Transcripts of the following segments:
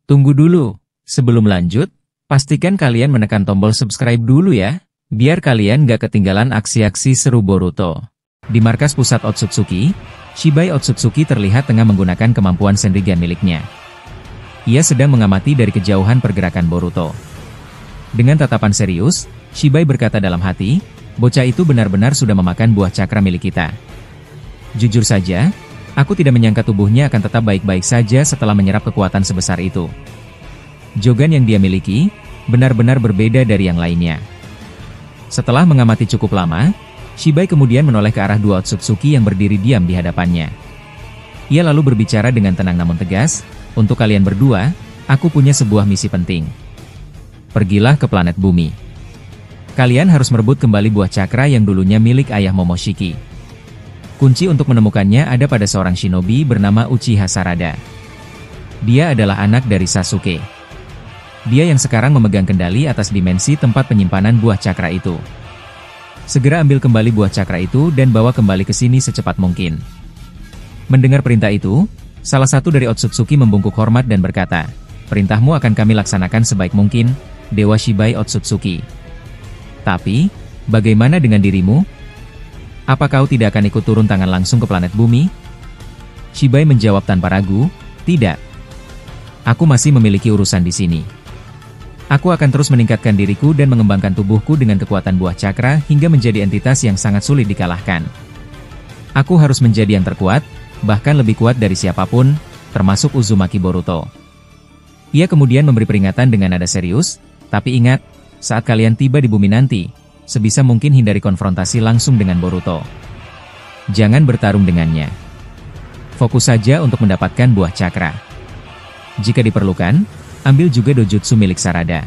Tunggu dulu, sebelum lanjut, pastikan kalian menekan tombol subscribe dulu ya, biar kalian gak ketinggalan aksi-aksi seru Boruto. Di markas pusat Otsutsuki, Shibai Otsutsuki terlihat tengah menggunakan kemampuan Senrigan miliknya. Ia sedang mengamati dari kejauhan pergerakan Boruto. Dengan tatapan serius, Shibai berkata dalam hati, bocah itu benar-benar sudah memakan buah cakra milik kita. Jujur saja, aku tidak menyangka tubuhnya akan tetap baik-baik saja setelah menyerap kekuatan sebesar itu. Jogan yang dia miliki, benar-benar berbeda dari yang lainnya. Setelah mengamati cukup lama, Shibai kemudian menoleh ke arah dua Otsutsuki yang berdiri diam di hadapannya. Ia lalu berbicara dengan tenang namun tegas, untuk kalian berdua, aku punya sebuah misi penting. Pergilah ke planet bumi. Kalian harus merebut kembali buah cakra yang dulunya milik ayah Momoshiki. Kunci untuk menemukannya ada pada seorang shinobi bernama Uchiha Sarada. Dia adalah anak dari Sasuke. Dia yang sekarang memegang kendali atas dimensi tempat penyimpanan buah cakra itu. Segera ambil kembali buah cakra itu dan bawa kembali ke sini secepat mungkin. Mendengar perintah itu, salah satu dari Otsutsuki membungkuk hormat dan berkata, perintahmu akan kami laksanakan sebaik mungkin, Dewa Shibai Otsutsuki. Tapi, bagaimana dengan dirimu? Apa kau tidak akan ikut turun tangan langsung ke planet bumi? Shibai menjawab tanpa ragu, tidak. Aku masih memiliki urusan di sini. Aku akan terus meningkatkan diriku dan mengembangkan tubuhku dengan kekuatan buah cakra hingga menjadi entitas yang sangat sulit dikalahkan. Aku harus menjadi yang terkuat, bahkan lebih kuat dari siapapun, termasuk Uzumaki Boruto. Ia kemudian memberi peringatan dengan nada serius, tapi ingat, saat kalian tiba di bumi nanti, sebisa mungkin hindari konfrontasi langsung dengan Boruto. Jangan bertarung dengannya. Fokus saja untuk mendapatkan buah cakra. Jika diperlukan, ambil juga dojutsu milik Sarada.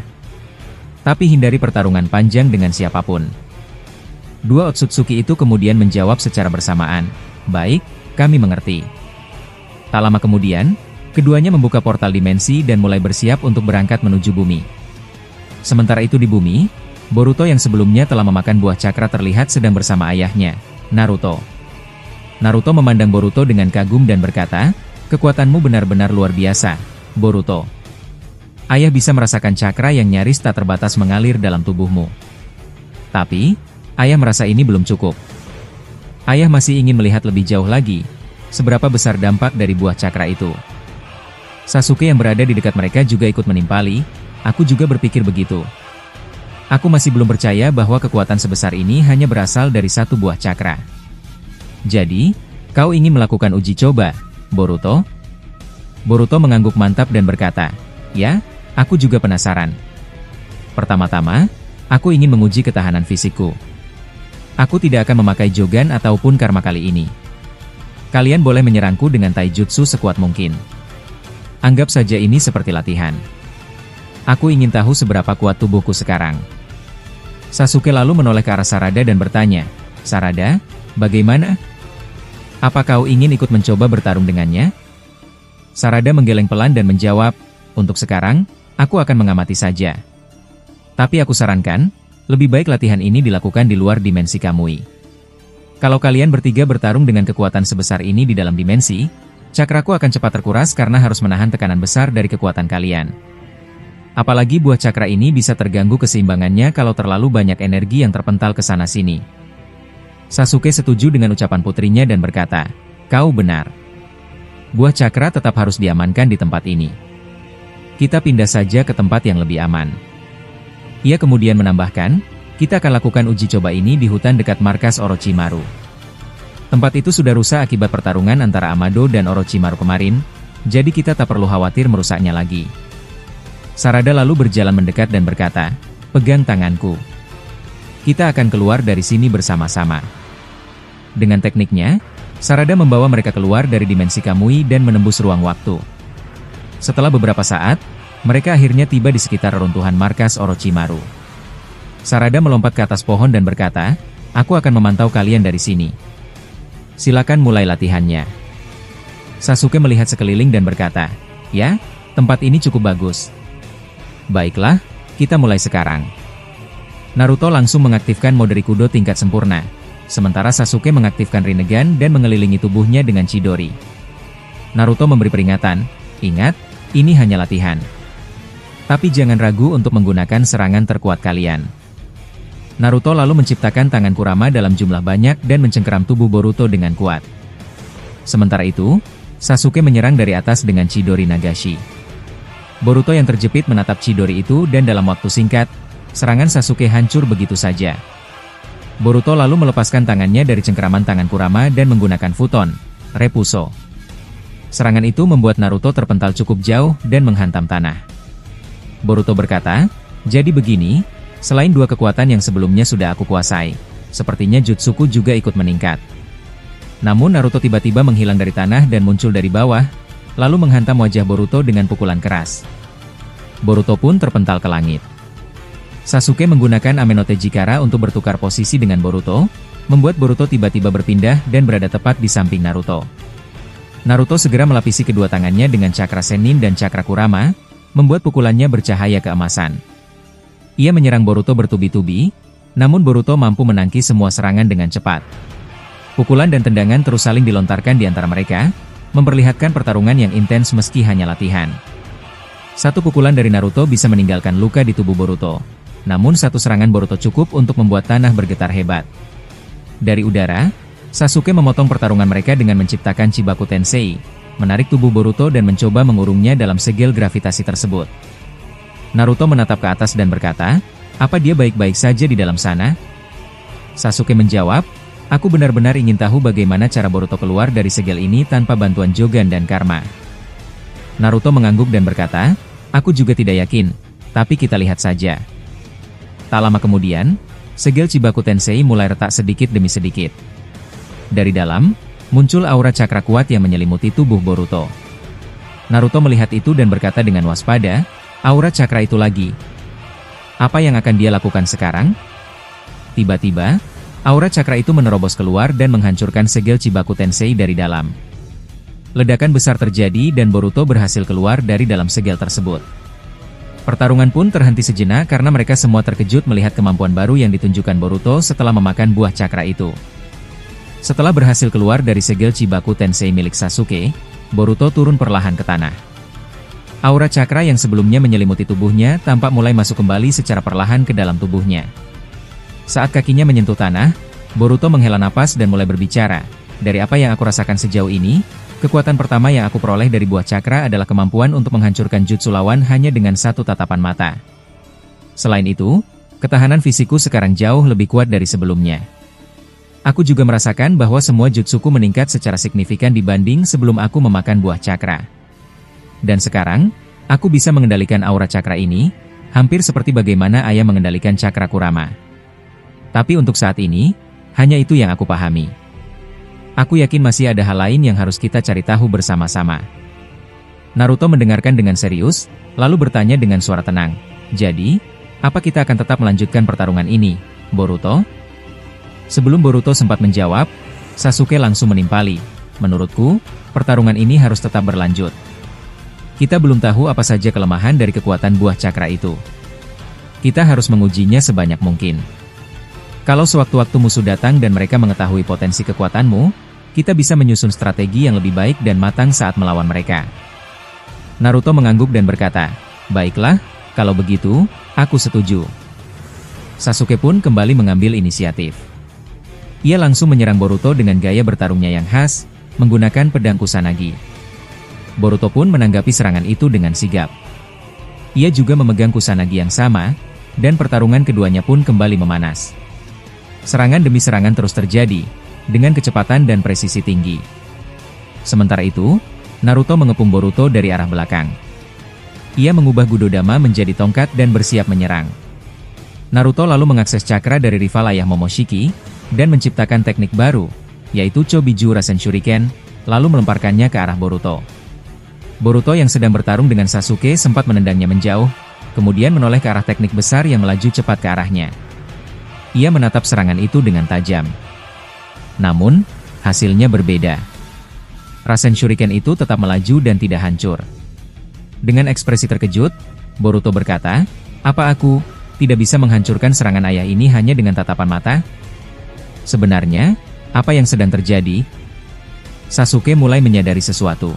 Tapi hindari pertarungan panjang dengan siapapun. Dua Otsutsuki itu kemudian menjawab secara bersamaan, baik, kami mengerti. Tak lama kemudian, keduanya membuka portal dimensi dan mulai bersiap untuk berangkat menuju bumi. Sementara itu di bumi, Boruto yang sebelumnya telah memakan buah cakra terlihat sedang bersama ayahnya, Naruto. Naruto memandang Boruto dengan kagum dan berkata, kekuatanmu benar-benar luar biasa, Boruto. Ayah bisa merasakan cakra yang nyaris tak terbatas mengalir dalam tubuhmu. Tapi, ayah merasa ini belum cukup. Ayah masih ingin melihat lebih jauh lagi, seberapa besar dampak dari buah cakra itu. Sasuke yang berada di dekat mereka juga ikut menimpali, aku juga berpikir begitu. Aku masih belum percaya bahwa kekuatan sebesar ini hanya berasal dari satu buah cakra. Jadi, kau ingin melakukan uji coba, Boruto? Boruto mengangguk mantap dan berkata, ya, aku juga penasaran. Pertama-tama, aku ingin menguji ketahanan fisikku. Aku tidak akan memakai Jogan ataupun Karma kali ini. Kalian boleh menyerangku dengan taijutsu sekuat mungkin. Anggap saja ini seperti latihan. Aku ingin tahu seberapa kuat tubuhku sekarang. Sasuke lalu menoleh ke arah Sarada dan bertanya, Sarada, bagaimana? Apa kau ingin ikut mencoba bertarung dengannya? Sarada menggeleng pelan dan menjawab, untuk sekarang, aku akan mengamati saja. Tapi aku sarankan, lebih baik latihan ini dilakukan di luar dimensi Kamui. Kalau kalian bertiga bertarung dengan kekuatan sebesar ini di dalam dimensi, cakraku akan cepat terkuras karena harus menahan tekanan besar dari kekuatan kalian. Apalagi buah cakra ini bisa terganggu keseimbangannya kalau terlalu banyak energi yang terpental ke sana-sini. Sasuke setuju dengan ucapan putrinya dan berkata, kau benar. Buah cakra tetap harus diamankan di tempat ini. Kita pindah saja ke tempat yang lebih aman. Ia kemudian menambahkan, kita akan lakukan uji coba ini di hutan dekat markas Orochimaru. Tempat itu sudah rusak akibat pertarungan antara Amado dan Orochimaru kemarin, jadi kita tak perlu khawatir merusaknya lagi. Sarada lalu berjalan mendekat dan berkata, pegang tanganku. Kita akan keluar dari sini bersama-sama. Dengan tekniknya, Sarada membawa mereka keluar dari dimensi Kamui dan menembus ruang waktu. Setelah beberapa saat, mereka akhirnya tiba di sekitar reruntuhan markas Orochimaru. Sarada melompat ke atas pohon dan berkata, aku akan memantau kalian dari sini. Silakan mulai latihannya. Sasuke melihat sekeliling dan berkata, ya, tempat ini cukup bagus. Baiklah, kita mulai sekarang. Naruto langsung mengaktifkan mode Rikudo tingkat sempurna, sementara Sasuke mengaktifkan Rinnegan dan mengelilingi tubuhnya dengan Chidori. Naruto memberi peringatan, ingat, Ini hanya latihan. Tapi jangan ragu untuk menggunakan serangan terkuat kalian. Naruto lalu menciptakan tangan Kurama dalam jumlah banyak dan mencengkeram tubuh Boruto dengan kuat. Sementara itu, Sasuke menyerang dari atas dengan Chidori Nagashi. Boruto yang terjepit menatap Chidori itu dan dalam waktu singkat, serangan Sasuke hancur begitu saja. Boruto lalu melepaskan tangannya dari cengkeraman tangan Kurama dan menggunakan Futon, Repuso. Serangan itu membuat Naruto terpental cukup jauh dan menghantam tanah. Boruto berkata, "Jadi begini, selain dua kekuatan yang sebelumnya sudah aku kuasai, sepertinya jutsuku juga ikut meningkat." Namun Naruto tiba-tiba menghilang dari tanah dan muncul dari bawah, lalu menghantam wajah Boruto dengan pukulan keras. Boruto pun terpental ke langit. Sasuke menggunakan Amenote Jikara untuk bertukar posisi dengan Boruto, membuat Boruto tiba-tiba berpindah dan berada tepat di samping Naruto. Naruto segera melapisi kedua tangannya dengan cakra Sennin dan cakra Kurama, membuat pukulannya bercahaya keemasan. Ia menyerang Boruto bertubi-tubi, namun Boruto mampu menangkis semua serangan dengan cepat. Pukulan dan tendangan terus saling dilontarkan di antara mereka, memperlihatkan pertarungan yang intens meski hanya latihan. Satu pukulan dari Naruto bisa meninggalkan luka di tubuh Boruto. Namun satu serangan Boruto cukup untuk membuat tanah bergetar hebat. Dari udara, Sasuke memotong pertarungan mereka dengan menciptakan Chibaku Tensei, menarik tubuh Boruto dan mencoba mengurungnya dalam segel gravitasi tersebut. Naruto menatap ke atas dan berkata, "Apa dia baik-baik saja di dalam sana?" Sasuke menjawab, "Aku benar-benar ingin tahu bagaimana cara Boruto keluar dari segel ini tanpa bantuan Jogan dan Karma." Naruto mengangguk dan berkata, "Aku juga tidak yakin, tapi kita lihat saja." Tak lama kemudian, segel Chibaku Tensei mulai retak sedikit demi sedikit. Dari dalam, muncul aura cakra kuat yang menyelimuti tubuh Boruto. Naruto melihat itu dan berkata dengan waspada, "Aura cakra itu lagi. Apa yang akan dia lakukan sekarang?" Tiba-tiba, aura cakra itu menerobos keluar dan menghancurkan segel Chibaku Tensei dari dalam. Ledakan besar terjadi dan Boruto berhasil keluar dari dalam segel tersebut. Pertarungan pun terhenti sejenak karena mereka semua terkejut melihat kemampuan baru yang ditunjukkan Boruto setelah memakan buah cakra itu. Setelah berhasil keluar dari segel Chibaku Tensei milik Sasuke, Boruto turun perlahan ke tanah. Aura cakra yang sebelumnya menyelimuti tubuhnya tampak mulai masuk kembali secara perlahan ke dalam tubuhnya. Saat kakinya menyentuh tanah, Boruto menghela napas dan mulai berbicara. "Dari apa yang aku rasakan sejauh ini, kekuatan pertama yang aku peroleh dari buah cakra adalah kemampuan untuk menghancurkan jutsu lawan hanya dengan satu tatapan mata. Selain itu, ketahanan fisikku sekarang jauh lebih kuat dari sebelumnya. Aku juga merasakan bahwa semua jutsuku meningkat secara signifikan dibanding sebelum aku memakan buah cakra. Dan sekarang, aku bisa mengendalikan aura cakra ini, hampir seperti bagaimana ayah mengendalikan cakra Kurama. Tapi untuk saat ini, hanya itu yang aku pahami. Aku yakin masih ada hal lain yang harus kita cari tahu bersama-sama." Naruto mendengarkan dengan serius, lalu bertanya dengan suara tenang, "Jadi, apa kita akan tetap melanjutkan pertarungan ini, Boruto?" Sebelum Boruto sempat menjawab, Sasuke langsung menimpali, "Menurutku, pertarungan ini harus tetap berlanjut. Kita belum tahu apa saja kelemahan dari kekuatan buah cakra itu. Kita harus mengujinya sebanyak mungkin. Kalau sewaktu-waktu musuh datang dan mereka mengetahui potensi kekuatanmu, kita bisa menyusun strategi yang lebih baik dan matang saat melawan mereka." Naruto mengangguk dan berkata, "Baiklah, kalau begitu, aku setuju." Sasuke pun kembali mengambil inisiatif. Ia langsung menyerang Boruto dengan gaya bertarungnya yang khas, menggunakan pedang Kusanagi. Boruto pun menanggapi serangan itu dengan sigap. Ia juga memegang Kusanagi yang sama, dan pertarungan keduanya pun kembali memanas. Serangan demi serangan terus terjadi, dengan kecepatan dan presisi tinggi. Sementara itu, Naruto mengepung Boruto dari arah belakang. Ia mengubah Gudodama menjadi tongkat dan bersiap menyerang. Naruto lalu mengakses cakra dari rival ayah Momoshiki, dan menciptakan teknik baru, yaitu Chobiju Rasen Shuriken, lalu melemparkannya ke arah Boruto. Boruto yang sedang bertarung dengan Sasuke sempat menendangnya menjauh, kemudian menoleh ke arah teknik besar yang melaju cepat ke arahnya. Ia menatap serangan itu dengan tajam. Namun, hasilnya berbeda. Rasen Shuriken itu tetap melaju dan tidak hancur. Dengan ekspresi terkejut, Boruto berkata, "Apa aku tidak bisa menghancurkan serangan ayah ini hanya dengan tatapan mata? Sebenarnya, apa yang sedang terjadi?" Sasuke mulai menyadari sesuatu.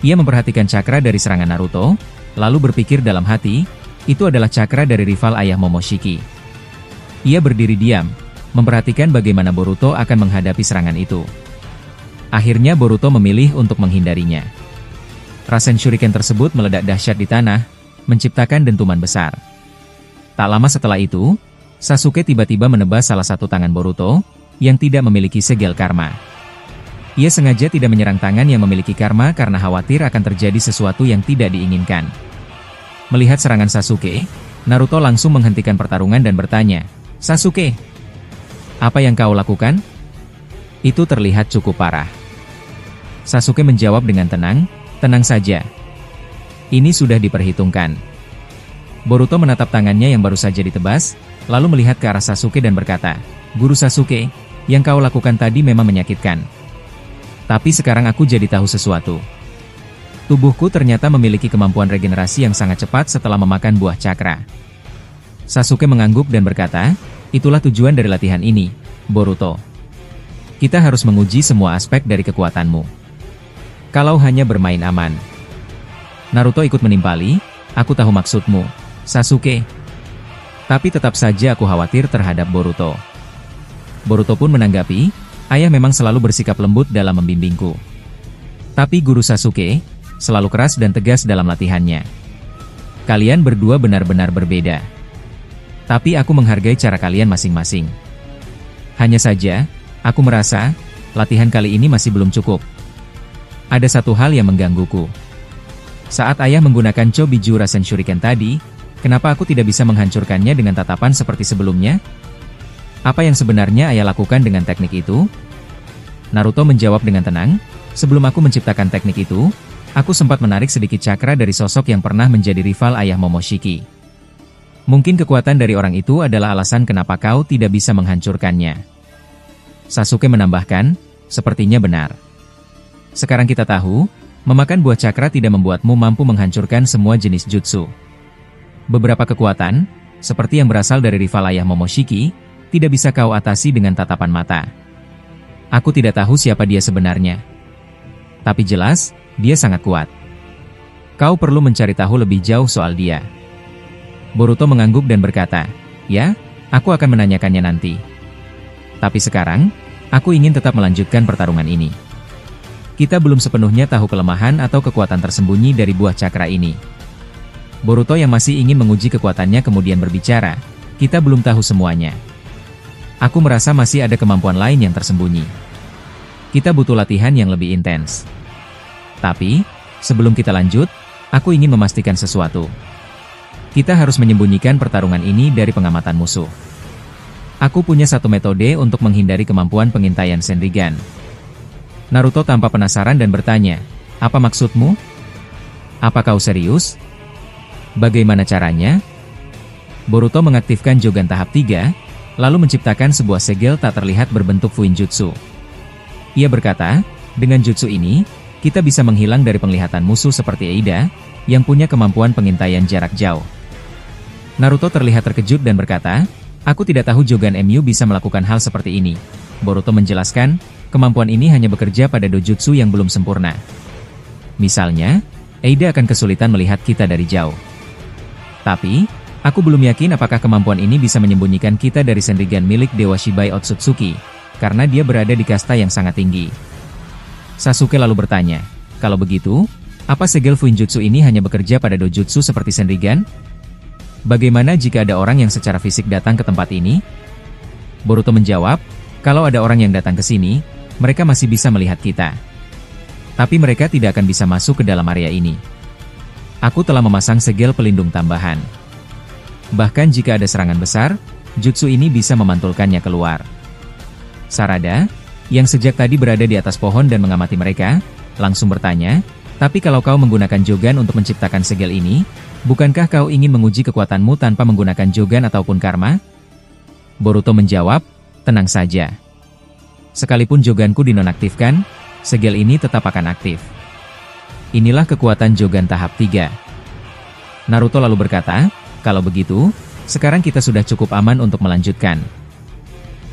Ia memperhatikan cakra dari serangan Naruto, lalu berpikir dalam hati, itu adalah cakra dari rival ayah Momoshiki. Ia berdiri diam, memperhatikan bagaimana Boruto akan menghadapi serangan itu. Akhirnya Boruto memilih untuk menghindarinya. Rasen Shuriken tersebut meledak dahsyat di tanah, menciptakan dentuman besar. Tak lama setelah itu, Sasuke tiba-tiba menebas salah satu tangan Boruto, yang tidak memiliki segel karma. Ia sengaja tidak menyerang tangan yang memiliki karma karena khawatir akan terjadi sesuatu yang tidak diinginkan. Melihat serangan Sasuke, Naruto langsung menghentikan pertarungan dan bertanya, "Sasuke, apa yang kau lakukan? Itu terlihat cukup parah." Sasuke menjawab dengan tenang, "Tenang saja. Ini sudah diperhitungkan." Boruto menatap tangannya yang baru saja ditebas, lalu melihat ke arah Sasuke dan berkata, "Guru Sasuke, yang kau lakukan tadi memang menyakitkan. Tapi sekarang aku jadi tahu sesuatu. Tubuhku ternyata memiliki kemampuan regenerasi yang sangat cepat setelah memakan buah cakra." Sasuke mengangguk dan berkata, "Itulah tujuan dari latihan ini, Boruto. Kita harus menguji semua aspek dari kekuatanmu. Kalau hanya bermain aman." Naruto ikut menimpali, "Aku tahu maksudmu, Sasuke. Tapi tetap saja aku khawatir terhadap Boruto." Boruto pun menanggapi, "Ayah memang selalu bersikap lembut dalam membimbingku. Tapi Guru Sasuke selalu keras dan tegas dalam latihannya. Kalian berdua benar-benar berbeda. Tapi aku menghargai cara kalian masing-masing. Hanya saja, aku merasa latihan kali ini masih belum cukup. Ada satu hal yang menggangguku. Saat ayah menggunakan Chobiju Rasen Shuriken tadi, kenapa aku tidak bisa menghancurkannya dengan tatapan seperti sebelumnya? Apa yang sebenarnya ayah lakukan dengan teknik itu?" Naruto menjawab dengan tenang, "Sebelum aku menciptakan teknik itu, aku sempat menarik sedikit cakra dari sosok yang pernah menjadi rival ayah Momoshiki. Mungkin kekuatan dari orang itu adalah alasan kenapa kau tidak bisa menghancurkannya." Sasuke menambahkan, "Sepertinya benar. Sekarang kita tahu, memakan buah cakra tidak membuatmu mampu menghancurkan semua jenis jutsu. Beberapa kekuatan, seperti yang berasal dari rival ayah Momoshiki, tidak bisa kau atasi dengan tatapan mata. Aku tidak tahu siapa dia sebenarnya. Tapi jelas, dia sangat kuat. Kau perlu mencari tahu lebih jauh soal dia." Boruto mengangguk dan berkata, "Ya, aku akan menanyakannya nanti. Tapi sekarang, aku ingin tetap melanjutkan pertarungan ini. Kita belum sepenuhnya tahu kelemahan atau kekuatan tersembunyi dari buah cakra ini." Boruto yang masih ingin menguji kekuatannya kemudian berbicara, "Kita belum tahu semuanya. Aku merasa masih ada kemampuan lain yang tersembunyi. Kita butuh latihan yang lebih intens. Tapi, sebelum kita lanjut, aku ingin memastikan sesuatu. Kita harus menyembunyikan pertarungan ini dari pengamatan musuh. Aku punya satu metode untuk menghindari kemampuan pengintaian Senrigan." Naruto tampak penasaran dan bertanya, "Apa maksudmu? Apa kau serius? Bagaimana caranya?" Boruto mengaktifkan Jogan tahap 3, lalu menciptakan sebuah segel tak terlihat berbentuk Fuinjutsu. Ia berkata, "Dengan jutsu ini, kita bisa menghilang dari penglihatan musuh seperti Eida, yang punya kemampuan pengintaian jarak jauh." Naruto terlihat terkejut dan berkata, "Aku tidak tahu Jogan MU bisa melakukan hal seperti ini." Boruto menjelaskan, kemampuan ini hanya bekerja pada dojutsu yang belum sempurna. Misalnya, Eida akan kesulitan melihat kita dari jauh. Tapi, aku belum yakin apakah kemampuan ini bisa menyembunyikan kita dari Senrigan milik Dewa Shibai Otsutsuki, karena dia berada di kasta yang sangat tinggi. Sasuke lalu bertanya, "Kalau begitu, apa segel Fuinjutsu ini hanya bekerja pada dojutsu seperti Senrigan? Bagaimana jika ada orang yang secara fisik datang ke tempat ini?" Boruto menjawab, "Kalau ada orang yang datang ke sini, mereka masih bisa melihat kita. Tapi mereka tidak akan bisa masuk ke dalam area ini. Aku telah memasang segel pelindung tambahan. Bahkan jika ada serangan besar, jutsu ini bisa memantulkannya keluar." Sarada, yang sejak tadi berada di atas pohon dan mengamati mereka, langsung bertanya, "Tapi kalau kau menggunakan Jogan untuk menciptakan segel ini, bukankah kau ingin menguji kekuatanmu tanpa menggunakan Jogan ataupun karma?" Boruto menjawab, "Tenang saja. Sekalipun Joganku dinonaktifkan, segel ini tetap akan aktif. Inilah kekuatan Jogan tahap 3. Naruto lalu berkata, "Kalau begitu, sekarang kita sudah cukup aman untuk melanjutkan."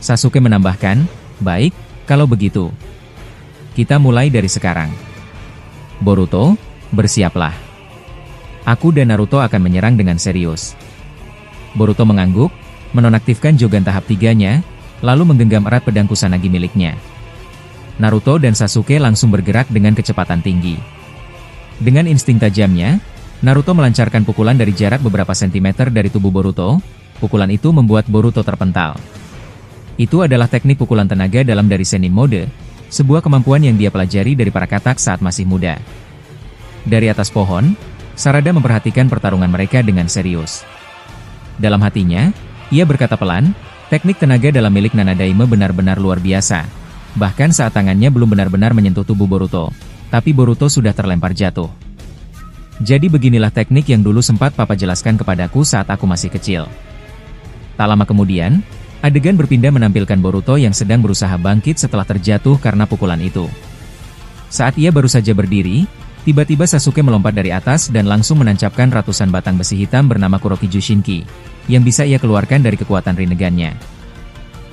Sasuke menambahkan, "Baik, kalau begitu. Kita mulai dari sekarang." Boruto, bersiaplah. Aku dan Naruto akan menyerang dengan serius. Boruto mengangguk, menonaktifkan Jogan tahap 3-nya, lalu menggenggam erat pedang Kusanagi miliknya. Naruto dan Sasuke langsung bergerak dengan kecepatan tinggi. Dengan insting tajamnya, Naruto melancarkan pukulan dari jarak beberapa sentimeter dari tubuh Boruto. Pukulan itu membuat Boruto terpental. Itu adalah teknik pukulan tenaga dalam dari Sennin Mode, sebuah kemampuan yang dia pelajari dari para katak saat masih muda. Dari atas pohon, Sarada memperhatikan pertarungan mereka dengan serius. Dalam hatinya, ia berkata pelan, teknik tenaga dalam milik Nanadaime benar-benar luar biasa. Bahkan saat tangannya belum benar-benar menyentuh tubuh Boruto, tapi Boruto sudah terlempar jatuh. Jadi beginilah teknik yang dulu sempat Papa jelaskan kepadaku saat aku masih kecil. Tak lama kemudian, adegan berpindah menampilkan Boruto yang sedang berusaha bangkit setelah terjatuh karena pukulan itu. Saat ia baru saja berdiri, tiba-tiba Sasuke melompat dari atas dan langsung menancapkan ratusan batang besi hitam bernama Kuroki Jushinki, yang bisa ia keluarkan dari kekuatan Rinnegan-nya.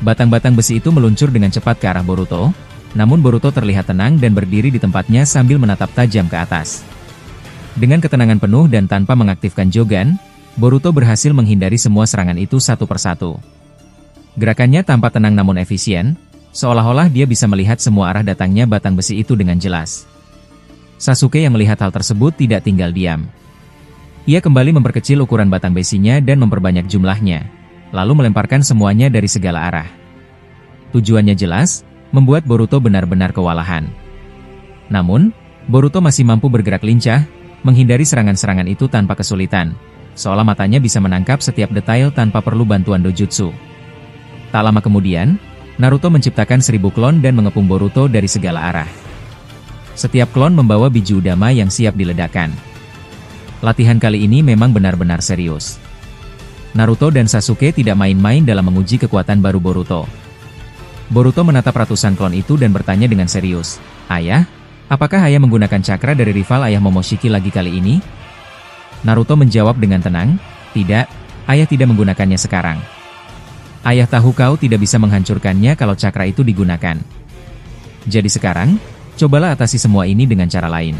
Batang-batang besi itu meluncur dengan cepat ke arah Boruto, namun Boruto terlihat tenang dan berdiri di tempatnya sambil menatap tajam ke atas. Dengan ketenangan penuh dan tanpa mengaktifkan Jogan, Boruto berhasil menghindari semua serangan itu satu persatu. Gerakannya tampak tenang namun efisien, seolah-olah dia bisa melihat semua arah datangnya batang besi itu dengan jelas. Sasuke yang melihat hal tersebut tidak tinggal diam. Ia kembali memperkecil ukuran batang besinya dan memperbanyak jumlahnya, lalu melemparkan semuanya dari segala arah. Tujuannya jelas, membuat Boruto benar-benar kewalahan. Namun, Boruto masih mampu bergerak lincah, menghindari serangan-serangan itu tanpa kesulitan, seolah matanya bisa menangkap setiap detail tanpa perlu bantuan dojutsu. Tak lama kemudian, Naruto menciptakan 1000 klon dan mengepung Boruto dari segala arah. Setiap klon membawa biju udama yang siap diledakkan. Latihan kali ini memang benar-benar serius. Naruto dan Sasuke tidak main-main dalam menguji kekuatan baru Boruto. Boruto menatap ratusan klon itu dan bertanya dengan serius, "Ayah, apakah ayah menggunakan cakra dari rival ayah Momoshiki lagi kali ini?" Naruto menjawab dengan tenang, "Tidak, ayah tidak menggunakannya sekarang. Ayah tahu kau tidak bisa menghancurkannya kalau cakra itu digunakan. Jadi sekarang, cobalah atasi semua ini dengan cara lain.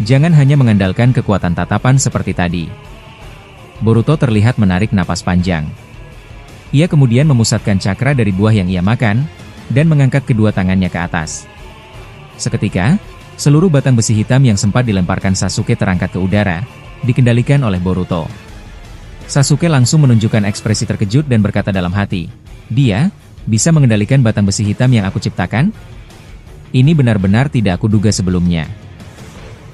Jangan hanya mengandalkan kekuatan tatapan seperti tadi." Boruto terlihat menarik napas panjang. Ia kemudian memusatkan cakra dari buah yang ia makan, dan mengangkat kedua tangannya ke atas. Seketika, seluruh batang besi hitam yang sempat dilemparkan Sasuke terangkat ke udara, dikendalikan oleh Boruto. Sasuke langsung menunjukkan ekspresi terkejut dan berkata dalam hati, "Dia bisa mengendalikan batang besi hitam yang aku ciptakan? Ini benar-benar tidak aku duga sebelumnya."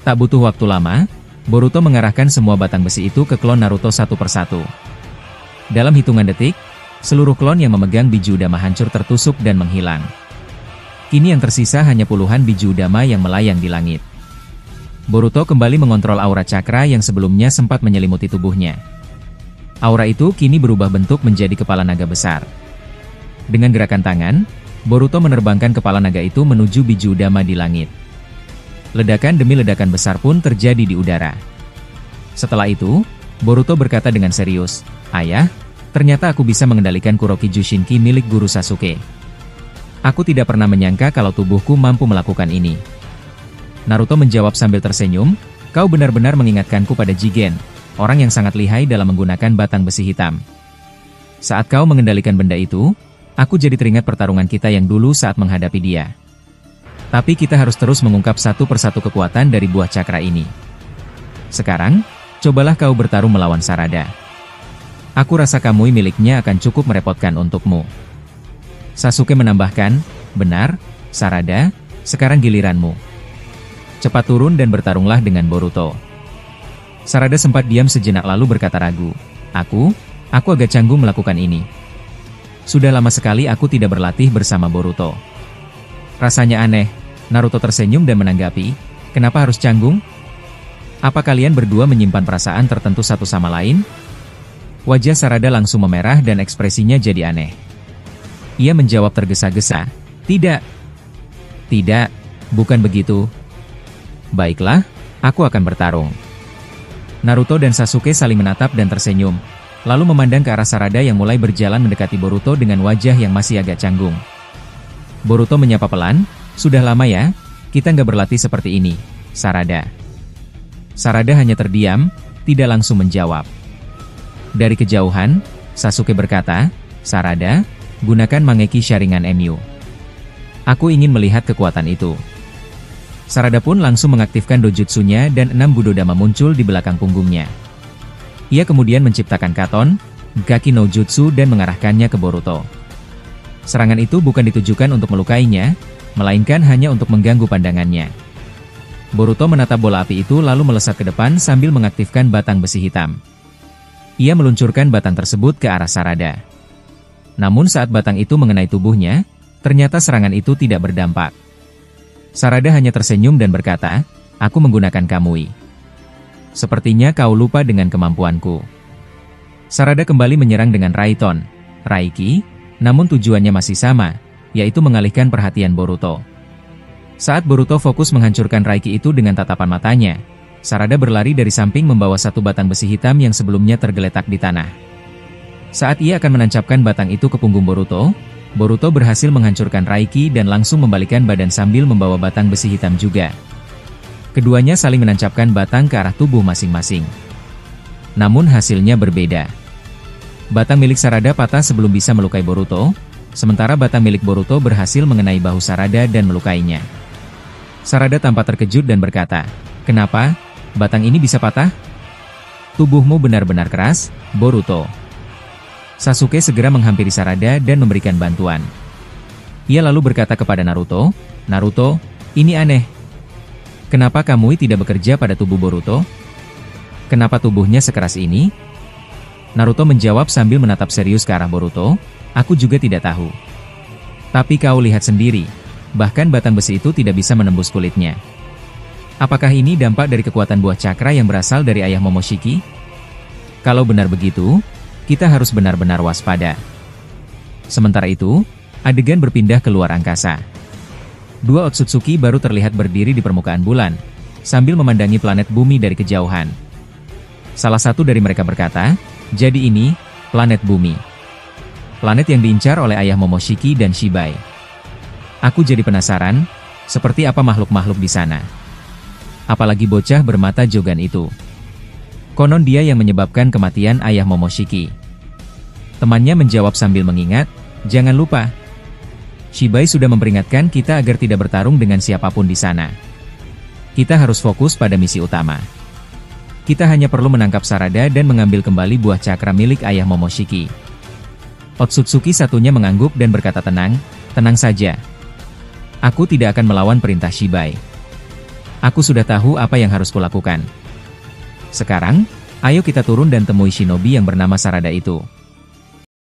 Tak butuh waktu lama, Boruto mengarahkan semua batang besi itu ke klon Naruto satu persatu. Dalam hitungan detik, seluruh klon yang memegang biju udama hancur tertusuk dan menghilang. Kini yang tersisa hanya puluhan biju udama yang melayang di langit. Boruto kembali mengontrol aura cakra yang sebelumnya sempat menyelimuti tubuhnya. Aura itu kini berubah bentuk menjadi kepala naga besar. Dengan gerakan tangan, Boruto menerbangkan kepala naga itu menuju biju udama di langit. Ledakan demi ledakan besar pun terjadi di udara. Setelah itu, Boruto berkata dengan serius, "Ayah, ternyata aku bisa mengendalikan Kuroki Jushinki milik guru Sasuke. Aku tidak pernah menyangka kalau tubuhku mampu melakukan ini." Naruto menjawab sambil tersenyum, "Kau benar-benar mengingatkanku pada Jigen, orang yang sangat lihai dalam menggunakan batang besi hitam. Saat kau mengendalikan benda itu, aku jadi teringat pertarungan kita yang dulu saat menghadapi dia. Tapi kita harus terus mengungkap satu persatu kekuatan dari buah cakra ini. Sekarang, cobalah kau bertarung melawan Sarada. Aku rasa Kamui miliknya akan cukup merepotkan untukmu." Sasuke menambahkan, "Benar, Sarada, sekarang giliranmu. Cepat turun dan bertarunglah dengan Boruto." Sarada sempat diam sejenak lalu berkata ragu, Aku agak canggung melakukan ini. Sudah lama sekali aku tidak berlatih bersama Boruto." "Rasanya aneh." Naruto tersenyum dan menanggapi, "Kenapa harus canggung? Apa kalian berdua menyimpan perasaan tertentu satu sama lain?" Wajah Sarada langsung memerah dan ekspresinya jadi aneh. Ia menjawab tergesa-gesa, "Tidak. Tidak, bukan begitu." "Baiklah, aku akan bertarung." Naruto dan Sasuke saling menatap dan tersenyum, lalu memandang ke arah Sarada yang mulai berjalan mendekati Boruto dengan wajah yang masih agak canggung. Boruto menyapa pelan, "Sudah lama ya, kita nggak berlatih seperti ini. Sarada. Sarada hanya terdiam, tidak langsung menjawab. Dari kejauhan, Sasuke berkata, "Sarada, gunakan Mangeki Sharingan MU. Aku ingin melihat kekuatan itu." Sarada pun langsung mengaktifkan dojutsunya dan 6 Budodama muncul di belakang punggungnya. Ia kemudian menciptakan Katon, Gaki no Jutsu dan mengarahkannya ke Boruto. Serangan itu bukan ditujukan untuk melukainya, melainkan hanya untuk mengganggu pandangannya. Boruto menatap bola api itu lalu melesat ke depan sambil mengaktifkan batang besi hitam. Ia meluncurkan batang tersebut ke arah Sarada. Namun saat batang itu mengenai tubuhnya, ternyata serangan itu tidak berdampak. Sarada hanya tersenyum dan berkata, "Aku menggunakan Kamui. Sepertinya kau lupa dengan kemampuanku." Sarada kembali menyerang dengan Raiton, Raiki, namun tujuannya masih sama, yaitu mengalihkan perhatian Boruto. Saat Boruto fokus menghancurkan Raiki itu dengan tatapan matanya, Sarada berlari dari samping membawa satu batang besi hitam yang sebelumnya tergeletak di tanah. Saat ia akan menancapkan batang itu ke punggung Boruto, Boruto berhasil menghancurkan Raiki dan langsung membalikkan badan sambil membawa batang besi hitam juga. Keduanya saling menancapkan batang ke arah tubuh masing-masing. Namun hasilnya berbeda. Batang milik Sarada patah sebelum bisa melukai Boruto, sementara batang milik Boruto berhasil mengenai bahu Sarada dan melukainya. Sarada tampak terkejut dan berkata, "Kenapa? Batang ini bisa patah? Tubuhmu benar-benar keras, Boruto." Sasuke segera menghampiri Sarada dan memberikan bantuan. Ia lalu berkata kepada Naruto, "Naruto, ini aneh. Kenapa Kamui tidak bekerja pada tubuh Boruto? Kenapa tubuhnya sekeras ini?" Naruto menjawab sambil menatap serius ke arah Boruto, "Aku juga tidak tahu. Tapi kau lihat sendiri, bahkan batang besi itu tidak bisa menembus kulitnya. Apakah ini dampak dari kekuatan buah cakra yang berasal dari ayah Momoshiki? Kalau benar begitu, kita harus benar-benar waspada." Sementara itu, adegan berpindah ke luar angkasa. Dua Otsutsuki baru terlihat berdiri di permukaan bulan, sambil memandangi planet bumi dari kejauhan. Salah satu dari mereka berkata, "Jadi ini, planet bumi. Planet yang diincar oleh ayah Momoshiki dan Shibai. Aku jadi penasaran, seperti apa makhluk-makhluk di sana. Apalagi bocah bermata jogan itu. Konon dia yang menyebabkan kematian ayah Momoshiki." Temannya menjawab sambil mengingat, "Jangan lupa, Shibai sudah memperingatkan kita agar tidak bertarung dengan siapapun di sana. Kita harus fokus pada misi utama. Kita hanya perlu menangkap Sarada dan mengambil kembali buah cakra milik ayah Momoshiki." Otsutsuki satunya mengangguk dan berkata tenang, "Tenang saja. Aku tidak akan melawan perintah Shibai. Aku sudah tahu apa yang harus kulakukan. Sekarang, ayo kita turun dan temui shinobi yang bernama Sarada itu."